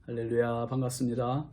할렐루야, 반갑습니다.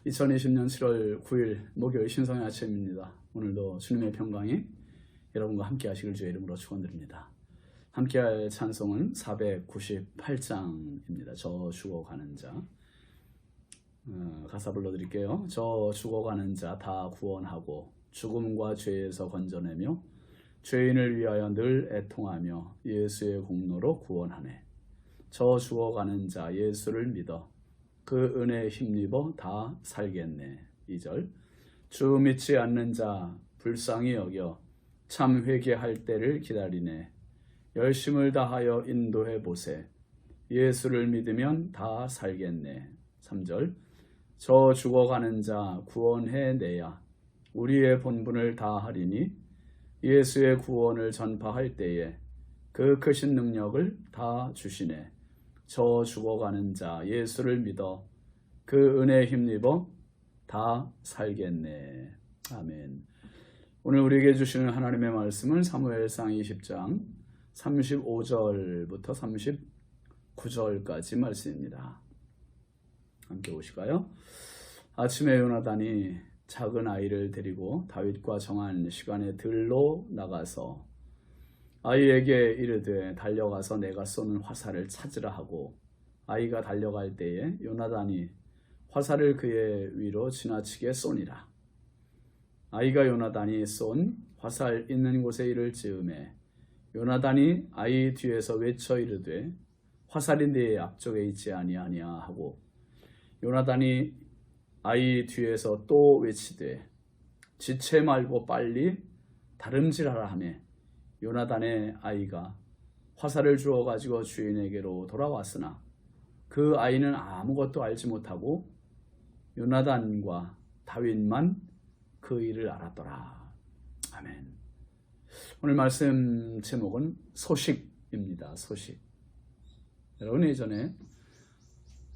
2020년 7월 9일 목요일 신성의 아침입니다. 오늘도 주님의 평강이 여러분과 함께 하시길 주의 이름으로 축원드립니다. 함께할 찬송은 498장입니다. 저 죽어가는 자. 가사 불러드릴게요. 저 죽어가는 자 다 구원하고 죽음과 죄에서 건져내며 죄인을 위하여 늘 애통하며 예수의 공로로 구원하네. 저 죽어가는 자 예수를 믿어 그 은혜에 힘입어 다 살겠네. 2절 주 믿지 않는 자 불쌍히 여겨 참 회개할 때를 기다리네. 열심을 다하여 인도해 보세. 예수를 믿으면 다 살겠네. 3절 저 죽어가는 자 구원해내야 우리의 본분을 다하리니 예수의 구원을 전파할 때에 그 크신 능력을 다 주시네. 저 죽어가는 자 예수를 믿어 그 은혜에 힘입어 다 살겠네. 아멘. 오늘 우리에게 주시는 하나님의 말씀은 사무엘상 20장 35절부터 39절까지 말씀입니다. 함께 보실까요? 아침에 요나단이 작은 아이를 데리고 다윗과 정한 시간에 들로 나가서 아이에게 이르되 달려가서 내가 쏘는 화살을 찾으라 하고 아이가 달려갈 때에 요나단이 화살을 그의 위로 지나치게 쏘니라. 아이가 요나단이 쏜 화살 있는 곳에 이를 즈음에 요나단이 아이 뒤에서 외쳐 이르되 화살이 네 앞쪽에 있지 아니하냐 하고 요나단이 아이 뒤에서 또 외치되 지체 말고 빨리 다름질하라 하며 요나단의 아이가 화살을 주어 가지고 주인에게로 돌아왔으나 그 아이는 아무것도 알지 못하고 요나단과 다윗만 그 일을 알았더라. 아멘. 오늘 말씀 제목은 소식입니다. 소식. 여러분 예전에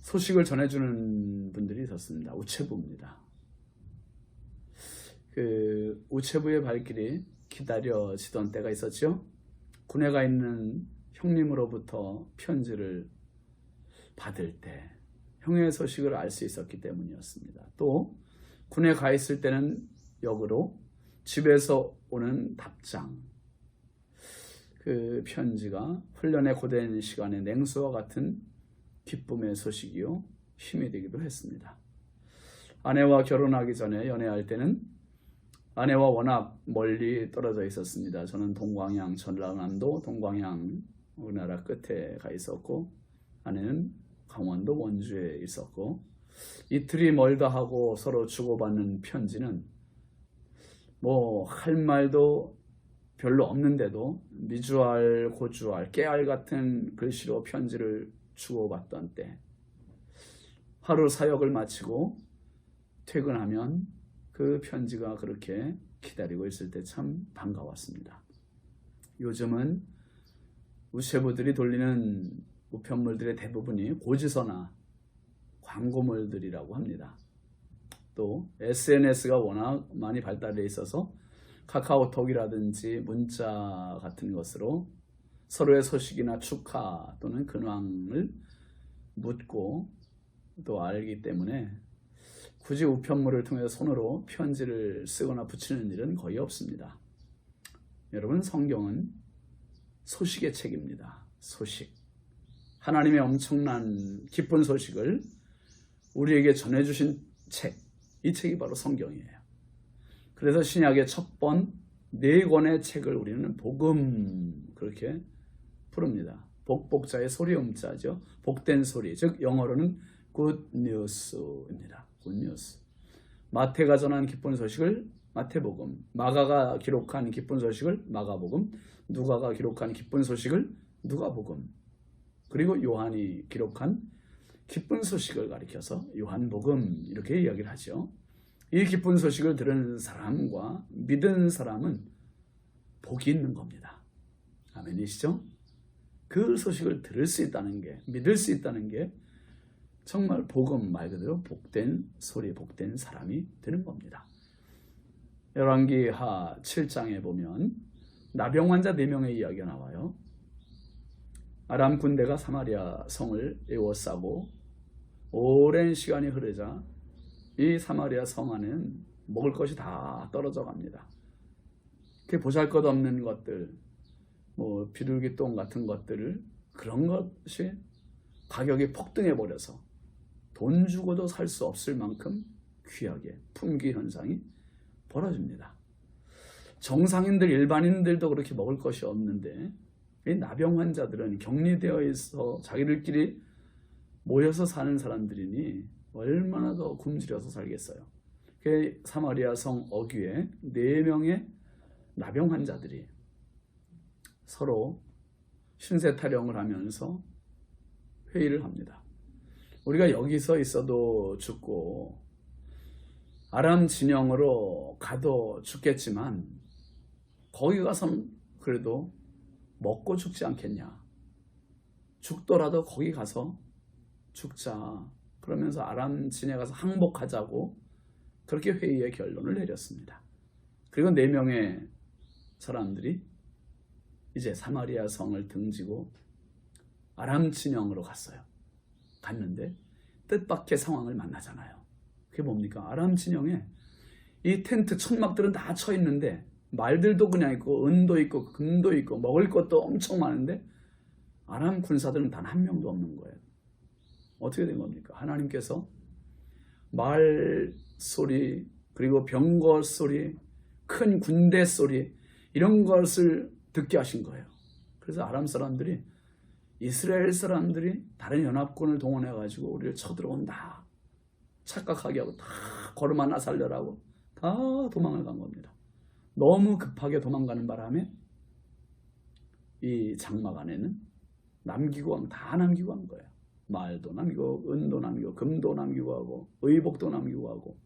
소식을 전해주는 분들이 있었습니다. 우체부입니다. 그 우체부의 발길이 기다려지던 때가 있었죠. 군에 가 있는 형님으로부터 편지를 받을 때 형의 소식을 알 수 있었기 때문이었습니다. 또 군에 가 있을 때는 역으로 집에서 오는 답장, 그 편지가 훈련에 고된 시간에 냉수와 같은 기쁨의 소식이요 힘이 되기도 했습니다. 아내와 결혼하기 전에 연애할 때는 아내와 워낙 멀리 떨어져 있었습니다. 저는 동광양 전라남도 동광양 우리나라 끝에 가 있었고 아내는 강원도 원주에 있었고 이틀이 멀다 하고 서로 주고받는 편지는 뭐 할 말도 별로 없는데도 미주알, 고주알, 깨알 같은 글씨로 편지를 주고받던 때 하루 사역을 마치고 퇴근하면 그 편지가 그렇게 기다리고 있을 때 참 반가웠습니다. 요즘은 우체부들이 돌리는 우편물들의 대부분이 고지서나 광고물들이라고 합니다. 또 SNS가 워낙 많이 발달되어 있어서 카카오톡이라든지 문자 같은 것으로 서로의 소식이나 축하 또는 근황을 묻고 또 알기 때문에 굳이 우편물을 통해서 손으로 편지를 쓰거나 붙이는 일은 거의 없습니다. 여러분, 성경은 소식의 책입니다. 소식. 하나님의 엄청난 기쁜 소식을 우리에게 전해주신 책, 이 책이 바로 성경이에요. 그래서 신약의 첫 번 4권의 책을 우리는 복음 그렇게 부릅니다. 복자의 소리 음자죠. 복된 소리, 즉 영어로는 good news입니다. good news. 마태가 전한 기쁜 소식을 마태복음, 마가가 기록한 기쁜 소식을 마가복음, 누가가 기록한 기쁜 소식을 누가복음, 그리고 요한이 기록한 기쁜 소식을 가리켜서 요한복음 이렇게 이야기를 하죠. 이 기쁜 소식을 들은 사람과 믿은 사람은 복이 있는 겁니다. 아멘이시죠? 그 소식을 들을 수 있다는 게, 믿을 수 있다는 게 정말 복음 말 그대로 복된 소리, 복된 사람이 되는 겁니다. 열왕기하 7장에 보면 나병 환자 4명의 이야기가 나와요. 아람 군대가 사마리아 성을 에워싸고 오랜 시간이 흐르자 이 사마리아 성 안에는 먹을 것이 다 떨어져 갑니다. 그 보잘것없는 것들, 뭐 비둘기똥 같은 것들을, 그런 것이 가격이 폭등해 버려서 돈 주고도 살 수 없을 만큼 귀하게 품귀 현상이 벌어집니다. 정상인들, 일반인들도 그렇게 먹을 것이 없는데 이 나병 환자들은 격리되어 있어 자기들끼리 모여서 사는 사람들이니 얼마나 더 굶주려서 살겠어요. 그 사마리아 성 어귀에 4명의 나병 환자들이 서로 신세 타령을 하면서 회의를 합니다. 우리가 여기서 있어도 죽고 아람 진영으로 가도 죽겠지만 거기 가서는 그래도 먹고 죽지 않겠냐. 죽더라도 거기 가서 죽자. 그러면서 아람 진에 가서 항복하자고 그렇게 회의의 결론을 내렸습니다. 그리고 4명의 사람들이 이제 사마리아 성을 등지고 아람 진영으로 갔어요. 갔는데 뜻밖의 상황을 만나잖아요. 그게 뭡니까? 아람 진영에 이 텐트 천막들은 다 쳐 있는데 말들도 그냥 있고 은도 있고 금도 있고 먹을 것도 엄청 많은데 아람 군사들은 단 한 명도 없는 거예요. 어떻게 된 겁니까? 하나님께서 말 소리, 그리고 병거 소리, 큰 군대 소리, 이런 것을 듣게 하신 거예요. 그래서 아람 사람들이, 이스라엘 사람들이 다른 연합군을 동원해 가지고 우리를 쳐들어온다 착각하게 하고 다 걸음 하나 살려라고 다 도망을 간 겁니다. 너무 급하게 도망가는 바람에 이 장막 안에는 다 남기고 간 거예요. 말도 남기고 은도 남기고 금도 남기고 하고 의복도 남기고 하고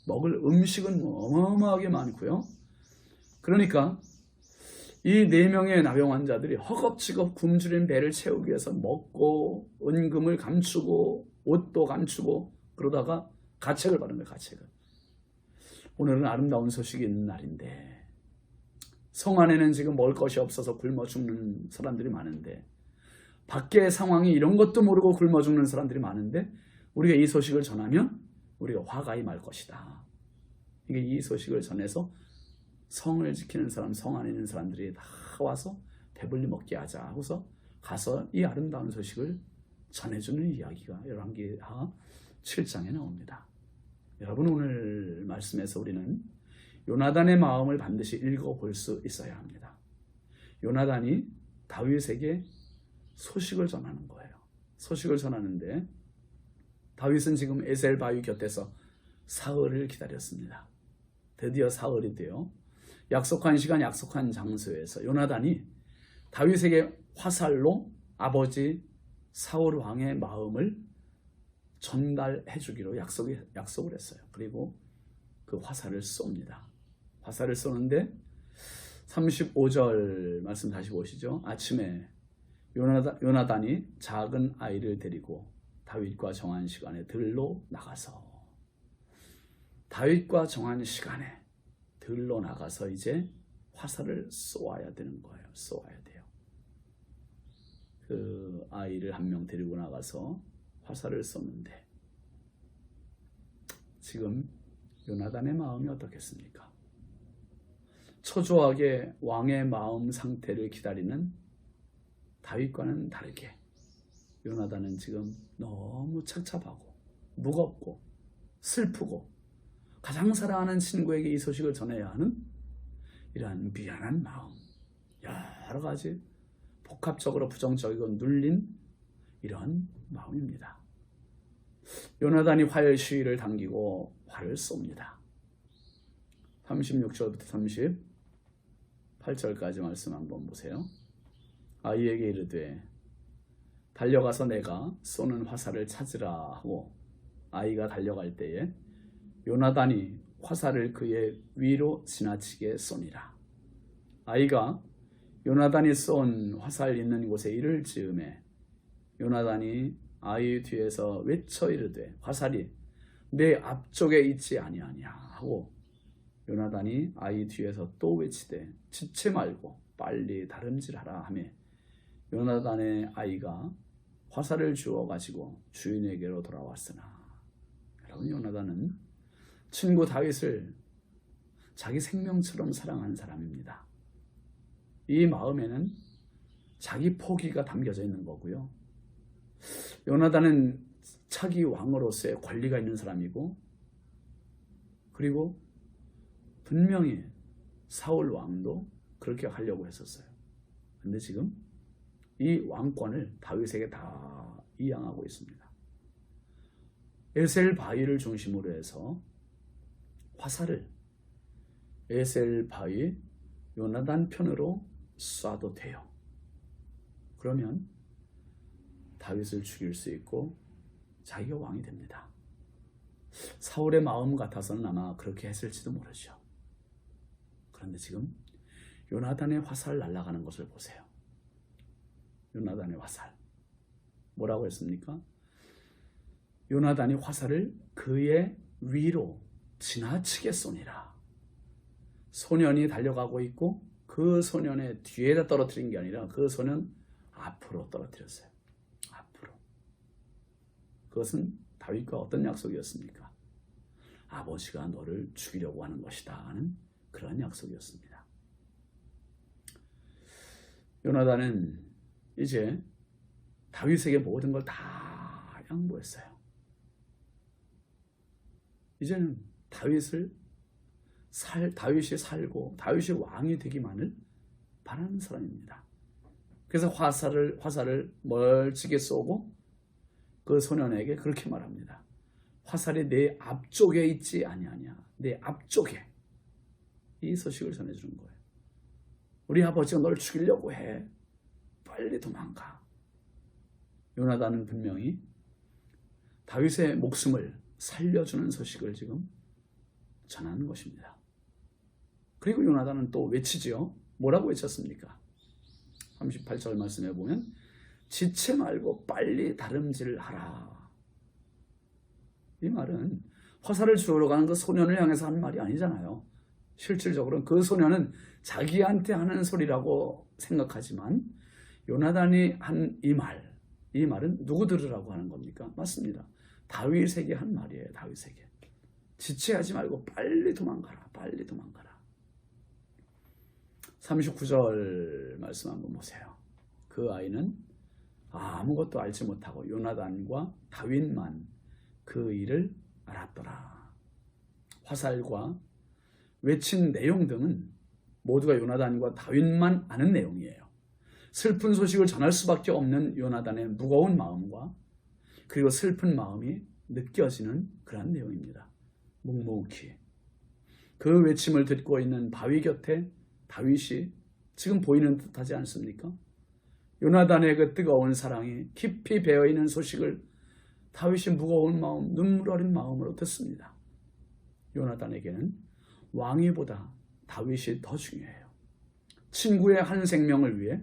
먹을 음식은 어마어마하게 많고요. 그러니까 이 4명의 나병 환자들이 허겁지겁 굶주린 배를 채우기 위해서 먹고 은금을 감추고 옷도 감추고 그러다가 가책을 받은 거예요. 가책을. 오늘은 아름다운 소식이 있는 날인데 성 안에는 지금 먹을 것이 없어서 굶어 죽는 사람들이 많은데, 밖의 상황이 이런 것도 모르고 굶어 죽는 사람들이 많은데, 우리가 이 소식을 전하면 우리가 화가 임할 것이다. 이게 이 소식을 전해서 성을 지키는 사람, 성 안에 있는 사람들이 다 와서 배불리 먹게 하자 하고서 가서 이 아름다운 소식을 전해주는 이야기가 열왕기하 7장에 나옵니다. 여러분, 오늘 말씀에서 우리는 요나단의 마음을 반드시 읽어볼 수 있어야 합니다. 요나단이 다윗에게 소식을 전하는 거예요. 소식을 전하는데 다윗은 지금 에셀 바위 곁에서 사흘을 기다렸습니다. 드디어 사흘이 되어 약속한 시간, 약속한 장소에서 요나단이 다윗에게 화살로 아버지 사울 왕의 마음을 전달해 주기로 약속을 했어요. 그리고 그 화살을 쏩니다. 화살을 쏘는데 35절 말씀 다시 보시죠. 아침에 요나단이 작은 아이를 데리고 다윗과 정한 시간에 들로 나가서, 다윗과 정한 시간에 들로 나가서 이제 화살을 쏘아야 되는 거예요. 쏘아야 돼요. 그 아이를 한 명 데리고 나가서 화살을 쏘는데 지금 요나단의 마음이 어떻겠습니까? 초조하게 왕의 마음 상태를 기다리는 다윗과는 다르게 요나단은 지금 너무 착잡하고 무겁고 슬프고 가장 사랑하는 친구에게 이 소식을 전해야 하는 이러한 미안한 마음, 여러 가지 복합적으로 부정적이고 눌린 이런 마음입니다. 요나단이 활 시위를 당기고 활을 쏩니다. 36절부터 38절까지 말씀 한번 보세요. 아이에게 이르되 달려가서 내가 쏘는 화살을 찾으라 하고 아이가 달려갈 때에 요나단이 화살을 그의 위로 지나치게 쏘니라. 아이가 요나단이 쏜 화살 있는 곳에 이를 즈음에 요나단이 아이 뒤에서 외쳐 이르되 화살이 내 앞쪽에 있지 아니하냐 하고 요나단이 아이 뒤에서 또 외치되 지체 말고 빨리 다름질하라 하며 요나단의 아이가 화살을 주워 가지고 주인에게로 돌아왔으나, 여러분, 요나단은 친구 다윗을 자기 생명처럼 사랑하는 사람입니다. 이 마음에는 자기 포기가 담겨져 있는 거고요. 요나단은 차기 왕으로서의 권리가 있는 사람이고, 그리고 분명히 사울 왕도 그렇게 하려고 했었어요. 근데 지금 이 왕권을 다윗에게 다 이양하고 있습니다. 에셀 바위를 중심으로 해서 화살을 에셀 바위 요나단 편으로 쏴도 돼요. 그러면 다윗을 죽일 수 있고 자기가 왕이 됩니다. 사울의 마음 같아서는 아마 그렇게 했을지도 모르죠. 그런데 지금 요나단의 화살 날아가는 것을 보세요. 요나단의 화살. 뭐라고 했습니까? 요나단이 화살을 그의 위로 지나치게 쏘니라. 소년이 달려가고 있고 그 소년의 뒤에다 떨어뜨린 게 아니라 그 소년 앞으로 떨어뜨렸어요. 앞으로. 그것은 다윗과 어떤 약속이었습니까? 아버지가 너를 죽이려고 하는 것이다 하는 그런 약속이었습니다. 요나단은 이제 다윗에게 모든 걸 다 양보했어요. 이제는 다윗이 살고 다윗이 왕이 되기만을 바라는 사람입니다. 그래서 화살을 멀찍이 쏘고 그 소년에게 그렇게 말합니다. 화살이 내 앞쪽에 있지 아니하냐. 내 앞쪽에. 이 소식을 전해주는 거예요. 우리 아버지가 널 죽이려고 해. 빨리 도망가. 요나단은 분명히 다윗의 목숨을 살려주는 소식을 지금 전하는 것입니다. 그리고 요나단은 또 외치지요. 뭐라고 외쳤습니까? 38절 말씀에 보면 지체 말고 빨리 다름질하라. 이 말은 화살을 주우러 가는 그 소년을 향해서 하는 말이 아니잖아요. 실질적으로는 그 소년은 자기한테 하는 소리라고 생각하지만 요나단이 한 이 말은 누구 들으라고 하는 겁니까? 맞습니다. 다윗에게 한 말이에요. 다윗에게. 지체하지 말고 빨리 도망가라. 빨리 도망가라. 39절 말씀 한번 보세요. 그 아이는 아무것도 알지 못하고 요나단과 다윗만 그 일을 알았더라. 화살과 외친 내용 등은 모두가 요나단과 다윗만 아는 내용이에요. 슬픈 소식을 전할 수밖에 없는 요나단의 무거운 마음과 그리고 슬픈 마음이 느껴지는 그런 내용입니다. 묵묵히 그 외침을 듣고 있는 바위 곁에 다윗이 지금 보이는 듯하지 않습니까? 요나단의 그 뜨거운 사랑이 깊이 배어있는 소식을 다윗이 무거운 마음, 눈물 어린 마음으로 듣습니다. 요나단에게는 왕위보다 다윗이 더 중요해요. 친구의 한 생명을 위해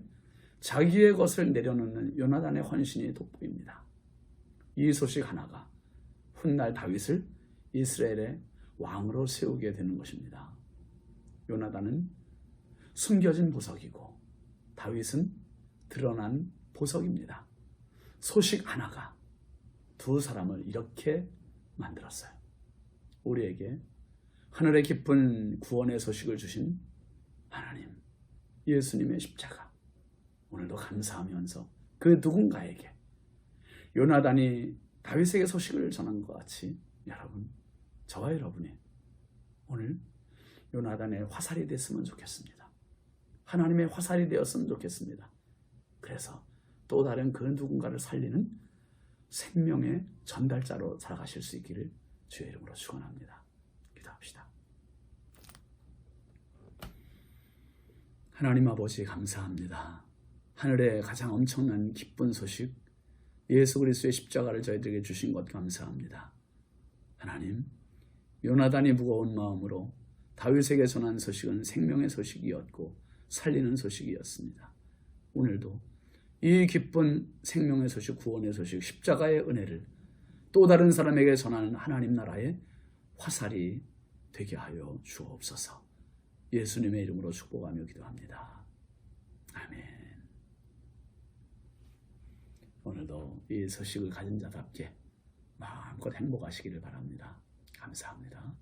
자기의 것을 내려놓는 요나단의 헌신이 돋보입니다. 이 소식 하나가 훗날 다윗을 이스라엘의 왕으로 세우게 되는 것입니다. 요나단은 숨겨진 보석이고 다윗은 드러난 보석입니다. 소식 하나가 두 사람을 이렇게 만들었어요. 우리에게 하늘의 기쁜 구원의 소식을 주신 하나님, 예수님의 십자가, 오늘도 감사하면서 그 누군가에게 요나단이 다윗에게 소식을 전한 것 같이 여러분, 저와 여러분이 오늘 요나단의 화살이 됐으면 좋겠습니다. 하나님의 화살이 되었으면 좋겠습니다. 그래서 또 다른 그 누군가를 살리는 생명의 전달자로 살아가실 수 있기를 주의 이름으로 축원합니다. 기도합시다. 하나님 아버지 감사합니다. 하늘의 가장 엄청난 기쁜 소식 예수 그리스도의 십자가를 저희들에게 주신 것 감사합니다. 하나님, 요나단이 무거운 마음으로 다윗에게 전한 소식은 생명의 소식이었고 살리는 소식이었습니다. 오늘도 이 기쁜 생명의 소식, 구원의 소식, 십자가의 은혜를 또 다른 사람에게 전하는 하나님 나라의 화살이 되게 하여 주옵소서. 예수님의 이름으로 축복하며 기도합니다. 아멘. 오늘도 이 소식을 가진 자답게 마음껏 행복하시기를 바랍니다. 감사합니다.